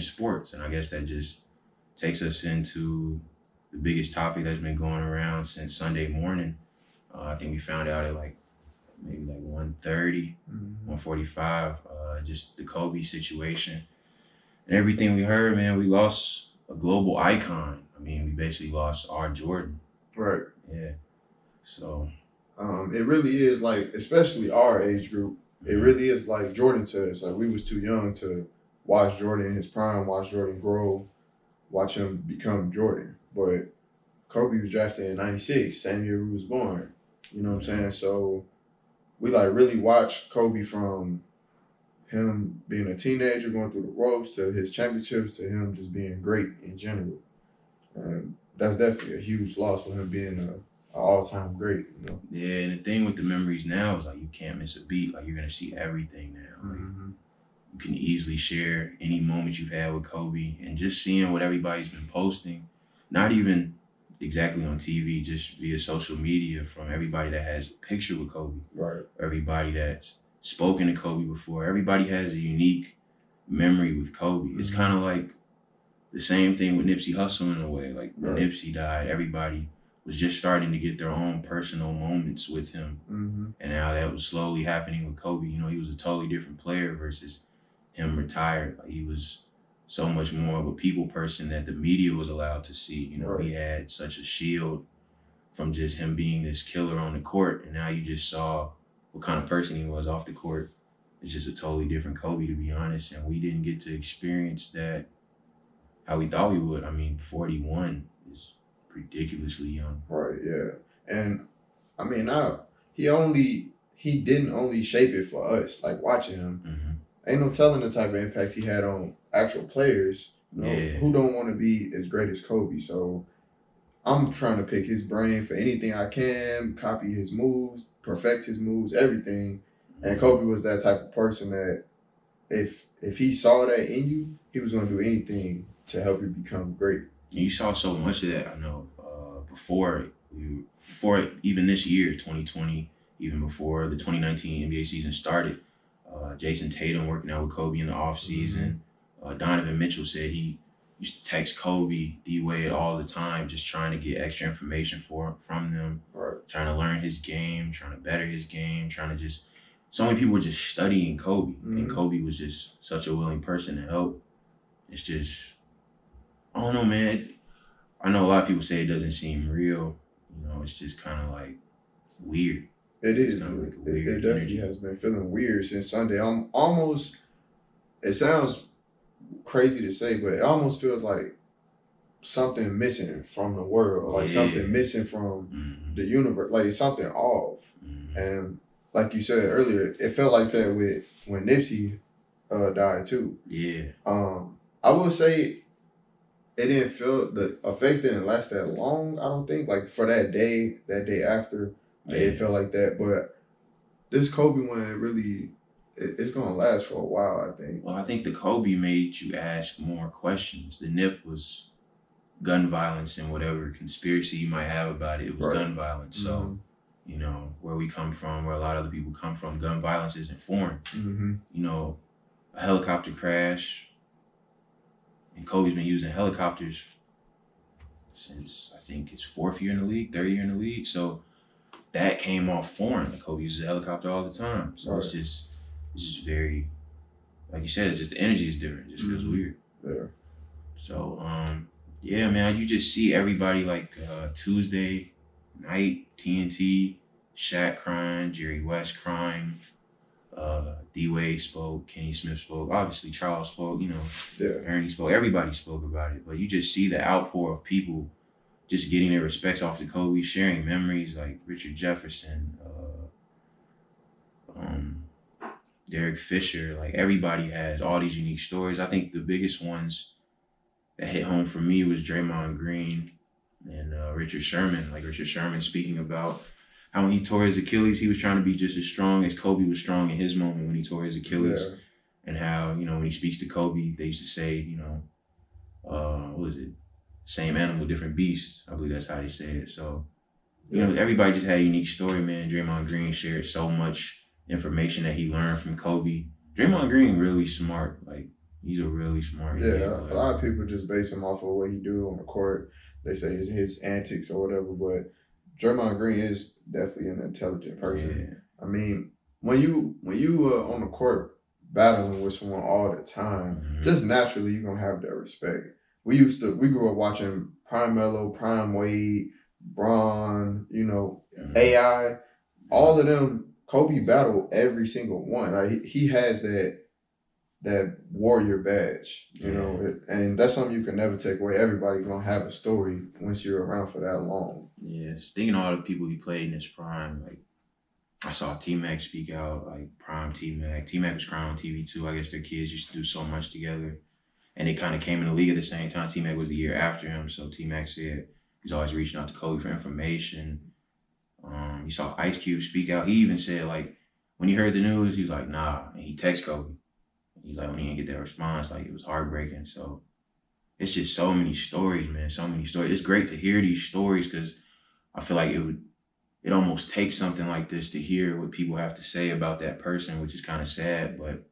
sports. And I guess that just takes us into the biggest topic that's been going around since Sunday morning. I think we found out at like maybe like 1:30, 1:45, just the Kobe situation. And everything we heard, man, we lost a global icon. I mean, we basically lost our Jordan. Right. Yeah. So. It really is like, especially our age group, it really is like Jordan to us. Like, we was too young to watch Jordan in his prime, watch Jordan grow, watch him become Jordan. But Kobe was drafted in 96, same year we was born. You know what I'm saying? So we like really watched Kobe from him being a teenager, going through the ropes, to his championships, to him just being great in general. And that's definitely a huge loss for him being an all-time great, you know? Yeah, and the thing with the memories now is like you can't miss a beat. Like you're gonna see everything now. Like, you can easily share any moment you've had with Kobe, and just seeing what everybody's been posting, not even exactly on TV, just via social media, from everybody that has a picture with Kobe. Right. Everybody that's spoken to Kobe before. Everybody has a unique memory with Kobe. It's kind of like the same thing with Nipsey Hussle in a way. Like when Nipsey died, everybody was just starting to get their own personal moments with him. And now that was slowly happening with Kobe. You know, he was a totally different player versus him retired. Like he was so much more of a people person that the media was allowed to see. You know, he had such a shield from just him being this killer on the court. And now you just saw what kind of person he was off the court. It's just a totally different Kobe, to be honest. And we didn't get to experience that how we thought we would. I mean, 41 is ridiculously young. Right, yeah. And I mean, he didn't only shape it for us, like watching him. Ain't no telling the type of impact he had on actual players, you know, who don't want to be as great as Kobe. So I'm trying to pick his brain for anything I can, copy his moves, perfect his moves, everything. And Kobe was that type of person that if he saw that in you, he was going to do anything to help you become great. And you saw so much of that, I know, before even this year, 2020, even before the 2019 NBA season started. Jason Tatum working out with Kobe in the offseason. Donovan Mitchell said he used to text Kobe, D-Wade all the time, just trying to get extra information from them, trying to learn his game, trying to better his game, so many people were just studying Kobe, and Kobe was just such a willing person to help. It's just, I don't know, man. I know a lot of people say it doesn't seem real. You know, it's just kind of like weird. It is. Like it definitely has been feeling weird since Sunday. It sounds crazy to say, but it almost feels like something missing from the world, like something missing from the universe, like it's something off. And like you said earlier, it felt like that when Nipsey died too. Yeah. I will say it didn't feel, the effects didn't last that long, I don't think. Like for that day after, it felt like that. But this Kobe one, it's gonna last for a while, I think. Well, I think the Kobe made you ask more questions. The Nip was gun violence, and whatever conspiracy you might have about it, it was gun violence. So, you know, where we come from, where a lot of other people come from, gun violence isn't foreign. You know, a helicopter crash, and Kobe's been using helicopters since, I think, his 4th year in the league, 3rd year in the league. So that came off foreign. Like Kobe uses a helicopter all the time. So it's just very, like you said, it's just the energy is different. It just feels weird. Yeah. So, yeah, man, you just see everybody like Tuesday night, TNT, Shaq crying, Jerry West crying, D-Wade spoke, Kenny Smith spoke, obviously Charles spoke, you know, Ernie spoke, everybody spoke about it. But you just see the outpour of people just getting their respects off to Kobe, sharing memories like Richard Jefferson, Derek Fisher. Like everybody has all these unique stories. I think the biggest ones that hit home for me was Draymond Green and Richard Sherman. Like Richard Sherman speaking about how when he tore his Achilles, he was trying to be just as strong as Kobe was strong in his moment when he tore his Achilles. And how, you know, when he speaks to Kobe, they used to say, you know, what was it? Same animal, different beast. I believe that's how they say it. So, you know, everybody just had a unique story, man. Draymond Green shared so much information that he learned from Kobe. Draymond Green really smart. Like, He's a really smart Yeah, NBA a player. lot of people just base him off of what he do on the court. They say his antics or whatever, but Draymond Green is definitely an intelligent person. Yeah. I mean, when you on the court battling with someone all the time, just naturally you're gonna have that respect. We grew up watching Prime Melo, Prime Wade, Braun, AI, all of them. Kobe battled every single one. Like he has that warrior badge, and that's something you can never take away. Everybody gonna have a story once you're around for that long. Yes, thinking of all the people he played in his prime, like I saw T-Mac speak out, like prime T-Mac. T-Mac was crying on TV too. I guess their kids used to do so much together, and they kind of came in the league at the same time. T-Mac was the year after him, so T-Mac said he's always reaching out to Kobe for information. You saw Ice Cube speak out. He even said like when he heard the news, he was like, "Nah," and he texted Kobe. He's like, when he didn't get that response, like it was heartbreaking. So it's just so many stories, man. So many stories. It's great to hear these stories because I feel like it almost takes something like this to hear what people have to say about that person, which is kind of sad. But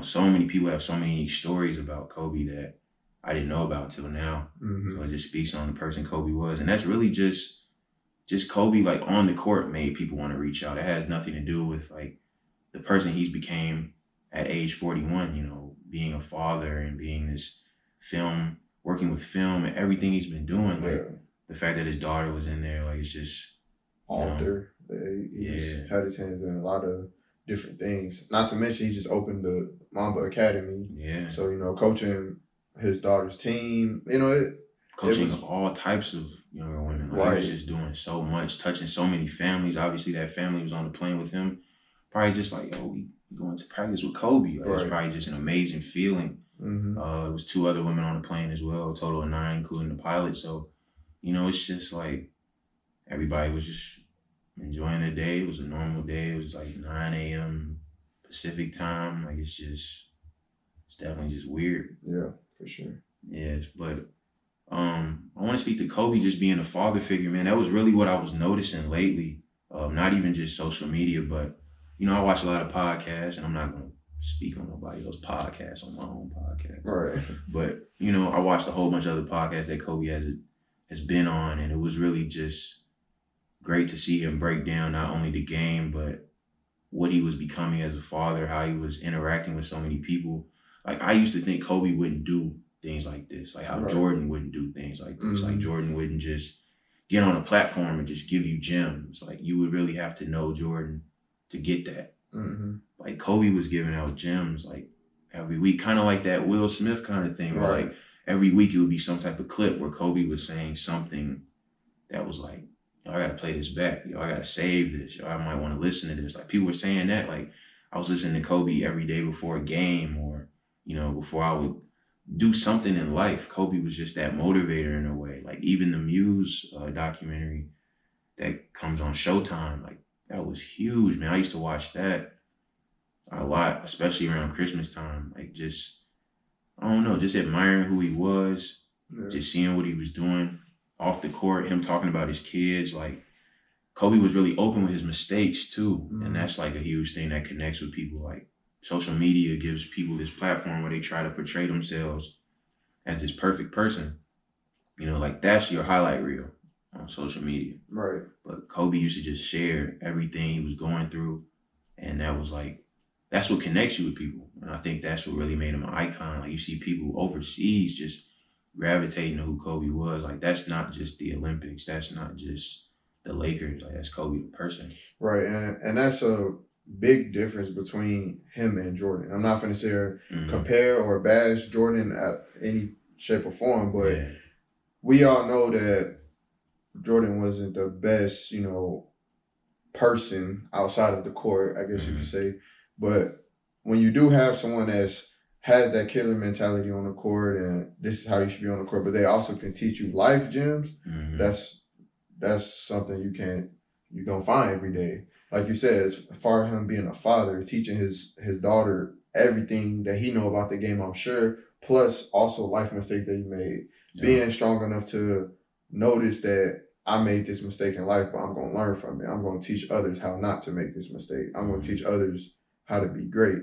so many people have so many stories about Kobe that I didn't know about till now. Mm-hmm. So it just speaks on the person Kobe was, and that's really just Kobe, like on the court, made people want to reach out. It has nothing to do with like the person he's became at age 41, being a father and being this working with film and everything he's been doing. Like the fact that his daughter was in there, like it's just author. He had his hands in a lot of different things. Not to mention he just opened the Mamba Academy. Yeah. So, coaching his daughter's team, coaching all types of younger women. Like he was just doing so much, touching so many families. Obviously that family was on the plane with him. Probably just like, we going to practice with Kobe. Like, it was probably just an amazing feeling. Mm-hmm. It was 2 other women on the plane as well, a total of 9, including the pilot. So, it's just like everybody was just enjoying the day. It was a normal day. It was like 9 a.m. Pacific time. Like it's definitely just weird. Yeah, for sure. Yes, but I want to speak to Kobe just being a father figure, man. That was really what I was noticing lately. Not even just social media, but I watch a lot of podcasts, and I'm not going to speak on nobody else's podcasts on my own podcast. Right. But, I watched a whole bunch of other podcasts that Kobe has been on, and it was really just great to see him break down not only the game, but what he was becoming as a father, how he was interacting with so many people. Like, I used to think Kobe wouldn't do things like this, like how Jordan wouldn't do things like this. Mm-hmm. Like, Jordan wouldn't just get on a platform and just give you gems. Like, you would really have to know Jordan to get that. Mm-hmm. Like Kobe was giving out gems like every week, kind of like that Will Smith kind of thing. Where like every week it would be some type of clip where Kobe was saying something that was like, I gotta play this back. I gotta save this. I might want to listen to this. Like people were saying that. Like I was listening to Kobe every day before a game or, before I would do something in life. Kobe was just that motivator in a way. Like even the Muse documentary that comes on Showtime, like that was huge, man. I used to watch that a lot, especially around Christmas time. Like just, I don't know, just admiring who he was, just seeing what he was doing off the court, him talking about his kids. Like Kobe was really open with his mistakes too. And that's like a huge thing that connects with people. Like social media gives people this platform where they try to portray themselves as this perfect person. Like that's your highlight reel on social media. Right. But Kobe used to just share everything he was going through. And that was like, that's what connects you with people. And I think that's what really made him an icon. Like you see people overseas just gravitating to who Kobe was. Like that's not just the Olympics. That's not just the Lakers. Like that's Kobe the person. Right. And that's a big difference between him and Jordan. I'm not going to say compare or bash Jordan at any shape or form, but we all know that Jordan wasn't the best, person outside of the court, I guess you could say. But when you do have someone has that killer mentality on the court and this is how you should be on the court, but they also can teach you life gems, that's something you don't find every day. Like you said, as far as him being a father, teaching his daughter everything that he know about the game, I'm sure, plus also life mistakes that he made. Being strong enough to notice that I made this mistake in life, but I'm going to learn from it. I'm going to teach others how not to make this mistake. I'm going to teach others how to be great.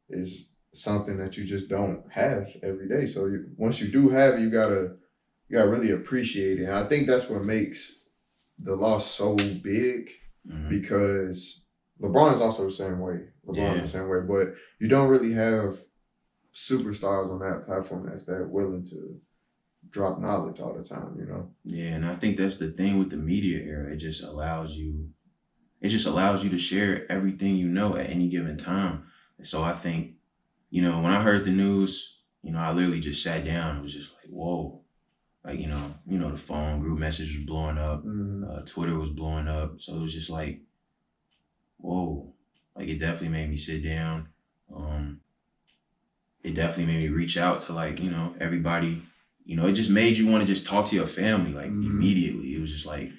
Is something that you just don't have every day. So once you do have it, you gotta really appreciate it. And I think that's what makes the loss so big, because LeBron is also the same way. LeBron's the same way, but you don't really have superstars on that platform that's that willing to drop knowledge all the time, you know? Yeah, and I think that's the thing with the media era. It just allows you to share everything you know at any given time. And so I think, when I heard the news, I literally just sat down. It was just like, whoa. Like, the phone group message was blowing up. Twitter was blowing up. So it was just like, whoa. Like, it definitely made me sit down. It definitely made me reach out to, like, everybody. It just made you want to just talk to your family, like, immediately. It was just like,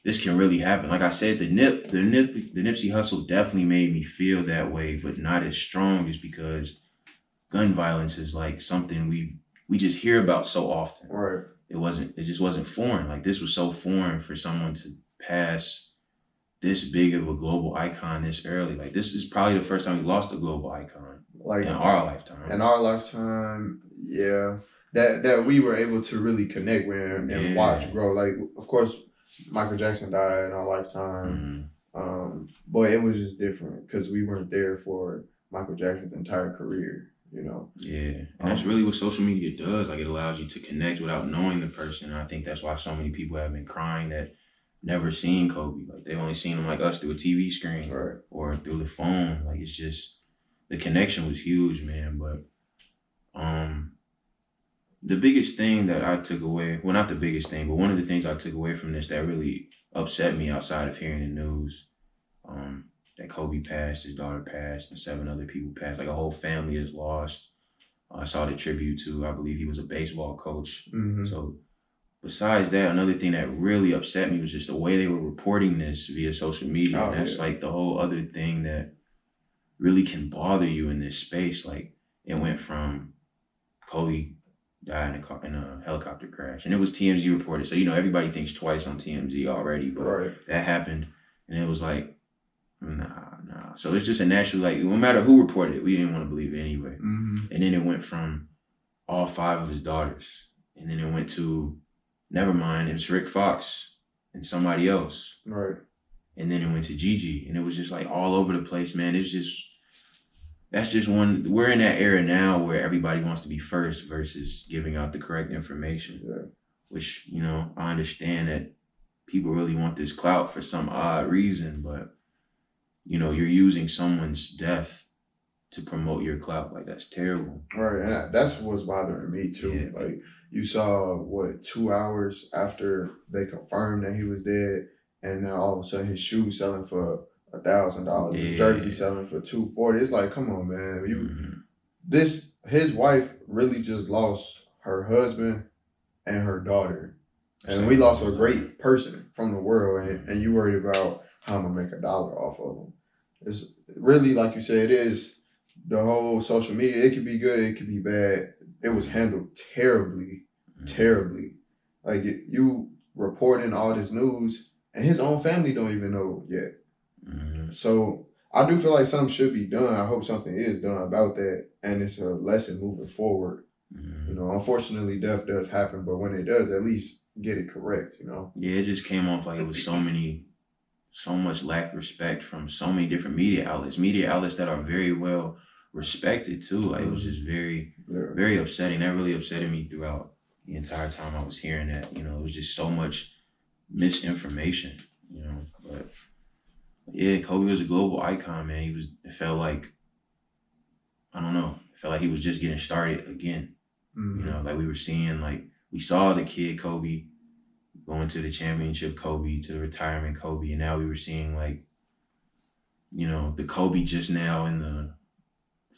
this can really happen. Like I said, the Nipsey Hussle definitely made me feel that way, but not as strong, just because gun violence is like something we just hear about so often. Right. It just wasn't foreign. Like, this was so foreign for someone to pass this big of a global icon this early. Like, this is probably the first time we lost a global icon, like, in our lifetime. In our lifetime, yeah. That we were able to really connect with and watch grow. Like, of course, Michael Jackson died in our lifetime. But it was just different because we weren't there for Michael Jackson's entire career, Yeah. And that's really what social media does. Like, it allows you to connect without knowing the person. And I think that's why so many people have been crying that never seen Kobe. Like, they've only seen him like us through a TV screen or through the phone. Like, it's just, the connection was huge, man. But the biggest thing that I took away, well, not the biggest thing, but one of the things I took away from this that really upset me outside of hearing the news, that Kobe passed, his daughter passed, and 7 other people passed. Like, a whole family is lost. I saw the tribute to, I believe he was a baseball coach. So besides that, another thing that really upset me was just the way they were reporting this via social media. And that's like the whole other thing that really can bother you in this space. Like, it went from Kobe died in a helicopter crash, and it was TMZ reported. So, everybody thinks twice on TMZ already, but that happened, and it was like, nah. So it's just a natural, like, no matter who reported it, we didn't want to believe it anyway. And then it went from all 5 of his daughters, and then it went to, never mind, it was Rick Fox and somebody else. And then it went to Gigi, and it was just like all over the place, man. That's just one, we're in that era now where everybody wants to be first versus giving out the correct information. Which, I understand that people really want this clout for some odd reason, but, you're using someone's death to promote your clout. Like, that's terrible. Right, and that's what's bothering me too. Yeah. Like, you saw, 2 hours after they confirmed that he was dead, and now all of a sudden his shoes selling for $1,000, his jersey selling for $240. It's like, come on, man. His wife really just lost her husband and her daughter. And we lost a great person from the world, and you worried about how I'm gonna make $1 off of them. It's really, like you said, it is the whole social media. It could be good, it could be bad. It was handled terribly. Like, you reporting all this news, and his own family don't even know yet. So I do feel like something should be done. I hope something is done about that, and it's a lesson moving forward. Unfortunately, death does happen, but when it does, at least get it correct. Yeah, it just came off like it was so much lack of respect from so many different media outlets that are very well respected too. Like, it was just very, very upsetting. That really upsetted me throughout the entire time I was hearing that. It was just so much misinformation. But yeah, Kobe was a global icon, man. It felt like, I don't know, it felt like he was just getting started again. Like, we saw the kid Kobe going to the championship Kobe, to the retirement Kobe, and now we were seeing, like, the Kobe just now in the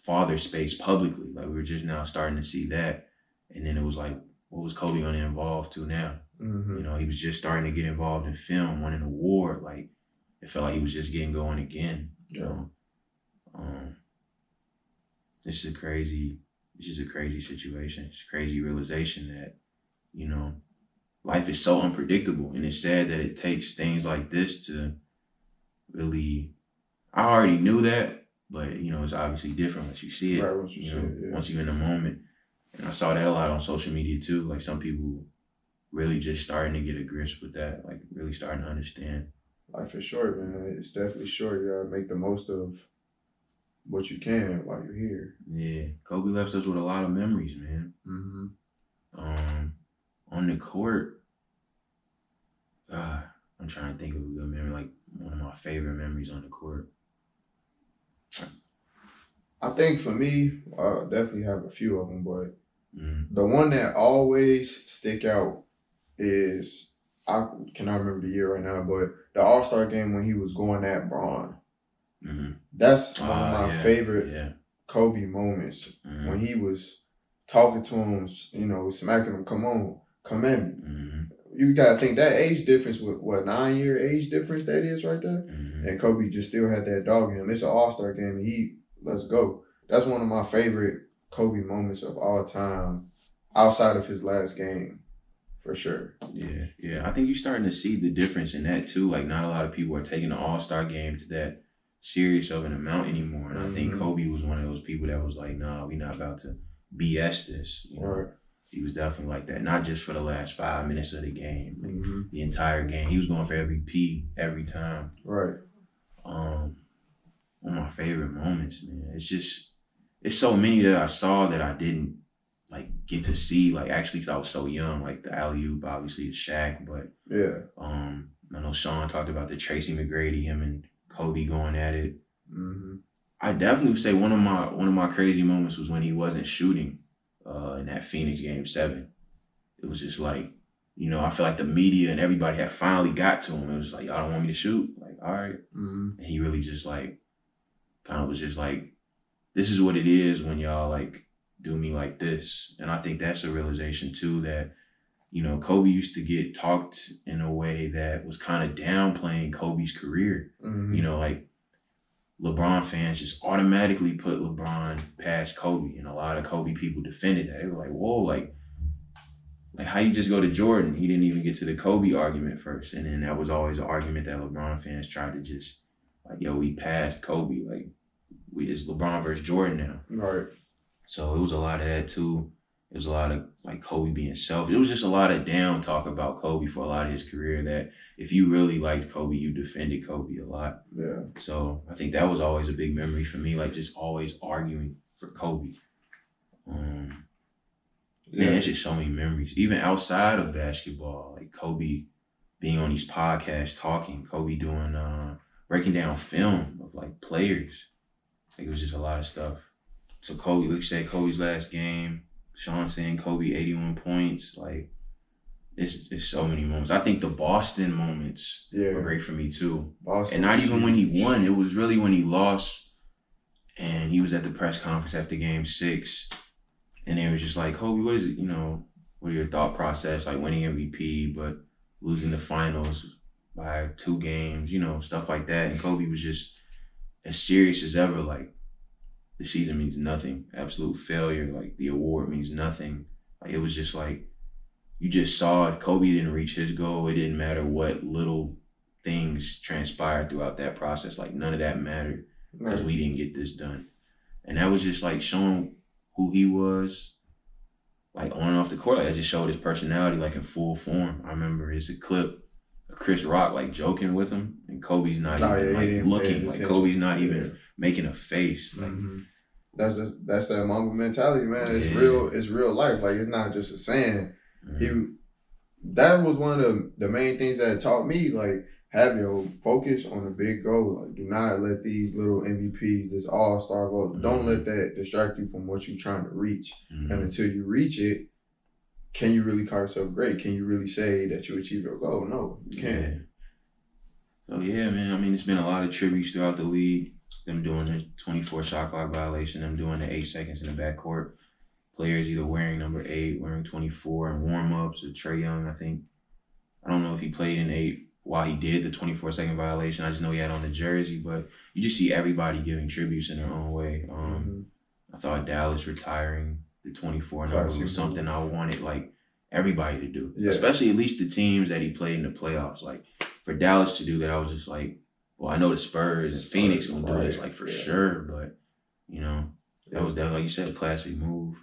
father space publicly. Like, we were just now starting to see that. And then it was like, what was Kobe going to evolve to now? He was just starting to get involved in film, winning an award. Like, it felt like he was just getting going again. It's just a crazy situation. It's a crazy realization that, life is so unpredictable, and it's sad that it takes things like this to really, I already knew that, but it's obviously different once you see it. Right, once you see it, yeah. Once you're in the moment. And I saw that a lot on social media too. Like some people really just starting to get a grasp with that, like really starting to understand. Life is short, man. It's definitely short. You gotta make the most of what you can while you're here. Yeah, Kobe left us with a lot of memories, man. Mm-hmm. On the court, I'm trying to think of a good memory, like one of my favorite memories on the court. I think for me, I definitely have a few of them, but the one that always stick out is, I cannot remember the year right now, but the All-Star game when he was going at Bron. Mm-hmm. That's one of my favorite Kobe moments, when he was talking to him, smacking him, come on, come at me. Mm-hmm. You got to think that age difference, with what, 9-year age difference that is right there? Mm-hmm. And Kobe just still had that dog in him. It's an All-Star game, and let's go. That's one of my favorite Kobe moments of all time, outside of his last game, for sure. Yeah. I think you're starting to see the difference in that too. Like, not a lot of people are taking the All-Star game to that serious of an amount anymore. And I think Kobe was one of those people that was like, nah, we're not about to BS this. Right. He was definitely like that, not just for the last 5 minutes of the game, like the entire game. He was going for every P every time. Right. One of my favorite moments, man. It's so many that I saw that I didn't like get to see. Like, actually, 'cause I was so young. Like the alley-oop, obviously the Shaq, but I know Sean talked about the Tracy McGrady, him and Kobe going at it. Mm-hmm. I definitely would say one of my crazy moments was when he wasn't shooting in that Phoenix Game 7. It was just like, I feel like the media and everybody had finally got to him. It was like, y'all don't want me to shoot? Like, all right. Mm-hmm. And he really just like, kind of was just like, this is what it is when y'all like do me like this. And I think that's a realization too, that, Kobe used to get talked in a way that was kind of downplaying Kobe's career. Mm-hmm. Like LeBron fans just automatically put LeBron past Kobe. And a lot of Kobe people defended that. They were like, whoa, like how you just go to Jordan? He didn't even get to the Kobe argument first. And then that was always an argument that LeBron fans tried to just like, yo, we passed Kobe. Like, it's LeBron versus Jordan now. Right. So it was a lot of that too. It was a lot of like Kobe being selfish. It was just a lot of down talk about Kobe for a lot of his career, that if you really liked Kobe, you defended Kobe a lot. Yeah. So I think that was always a big memory for me, like just always arguing for Kobe. Man, it's just so many memories. Even outside of basketball, like Kobe being on these podcasts talking, Kobe doing breaking down film of like players. Like, it was just a lot of stuff. So Kobe, like you said, Kobe's last game, Sean saying Kobe 81 points, like it's so many moments. I think the Boston moments were great for me too. Boston, and not even when he won, it was really when he lost and he was at the press conference after game 6. And they were just like, Kobe, what is it? What are your thought process? Like winning MVP, but losing the finals by 2 games, stuff like that. And Kobe was just as serious as ever. Like, the season means nothing. Absolute failure. Like, the award means nothing. Like, it was just like, you just saw if Kobe didn't reach his goal, it didn't matter what little things transpired throughout that process. Like, none of that mattered because we didn't get this done. And that was just like showing who he was, like on and off the court. Like, it just showed his personality like in full form. I remember it's a clip of Chris Rock like joking with him, and Kobe's not even looking. Like, Kobe's not even making a face. Like, that's that Mamba mentality, man. It's real. It's real life. Like, it's not just a saying. That was one of the main things that taught me, like, have your focus on the big goal. Like, do not let these little MVPs, this all-star goal, don't let that distract you from what you're trying to reach. And until you reach it, can you really call yourself great? Can you really say that you achieved your goal? No, you can't. So yeah, man. I mean, it's been a lot of tributes throughout the league. Them doing the 24 shot clock violation, them doing the 8 seconds in the backcourt. Players either wearing number 8, wearing 24 in warm-ups. Or Trae Young, I don't know if he played in 8 while he did the 24-second violation. I just know he had on the jersey, but you just see everybody giving tributes in their own way. I thought Dallas retiring the 24 number was something I wanted like everybody to do, especially at least the teams that he played in the playoffs. Like, for Dallas to do that, I was just like, Well, I know the Spurs and Phoenix gonna do this, right, like, for sure, but, you know, that was, like you said, a classic move.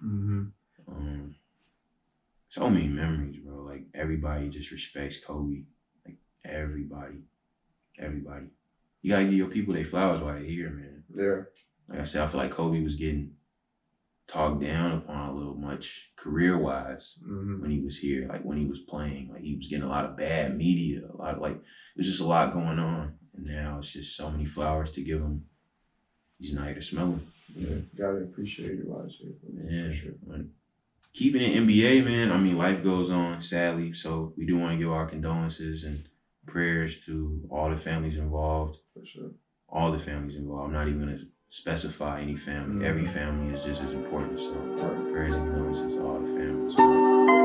So many memories, bro. Like, everybody just respects Kobe. Like, everybody. You gotta give your people their flowers while they're here, man. Yeah. Like I said, I feel like Kobe was getting talked down upon a little much career-wise when he was here. Like, when he was playing, like, he was getting a lot of bad media, a lot of, like, there's just a lot going on. And now it's just so many flowers to give him. He's not here to smell them. Yeah, gotta appreciate it while it's here. Yeah, for sure. Keeping it NBA, man, I mean, life goes on, sadly. So we do want to give our condolences and prayers to all the families involved. For sure. All the families involved. I'm not even going to specify any family. Every family is just as important. So prayers and condolences to all the families.